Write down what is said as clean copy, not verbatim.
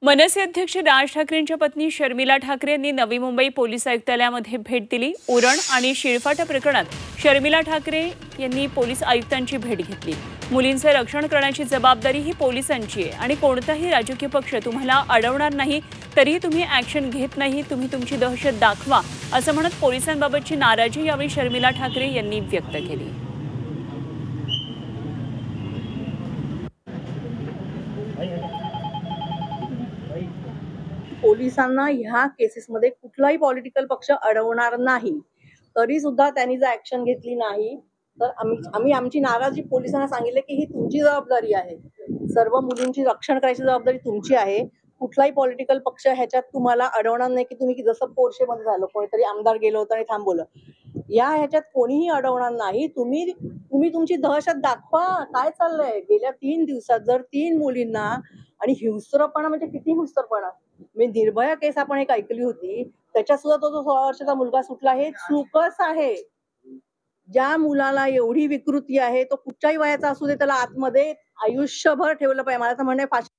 मनसे अध्यक्ष राज ठाकरेंच्या पत्नी शर्मिला ठाकरे यांनी नवी मुंबई पोलीस आयुक्तालयामध्ये भेट दिली। उरण आणि शिळफाटा प्रकरणात शर्मिला ठाकरे यांनी पोलीस आयुक्तांची भेट घेतली। मुलींचे रक्षण करण्याची जबाबदारी ही पोलिसांची आहे आणि कोणताही राजकीय पक्ष तुम्हाला अडवणार नाही, तरीही तुम्ही ॲक्शन घेत नाही, तुम्ही तुमची दहशत दाखवा असं म्हणत पोलिसांबाबतची नाराजी यावेळी शर्मिला ठाकरे यांनी व्यक्त केली। पोलिसांना ह्या केसेसमध्ये कुठलाही पॉलिटिकल पक्ष अडवणार नाही, तरी सुद्धा त्यांनी जर ऍक्शन घेतली नाही तर आम्ही आमची नाराजी पोलिसांना सांगितले की ही तुमची जबाबदारी आहे, सर्व मुलींची रक्षण करायची जबाबदारी तुमची आहे। कुठलाही पॉलिटिकल पक्ष ह्याच्यात तुम्हाला अडवणार नाही की तुम्ही जसं पोर्शेमध्ये झालं, कोणीतरी आमदार गेलो होतं आणि थांबवलं, ह्याच्यात कोणीही अडवणार नाही। तुम्ही तुमची दहशत दाखवा। काय चाललंय गेल्या 3 दिवसात जर 3 मुलींना, आणि हिंस्रपणा म्हणजे किती हिंस्रपणा, मी निर्भया केस आपण एक ऐकली होती, त्याच्यात सुद्धा तो 16 वर्षाचा मुलगा सुटला, हे चूकच आहे। ज्या मुलाला एवढी विकृती आहे तो कुठच्याही वयाचा असू दे, त्याला आतमध्ये आयुष्यभर ठेवलं पाहिजे। मला तर म्हणणं आहे फाशी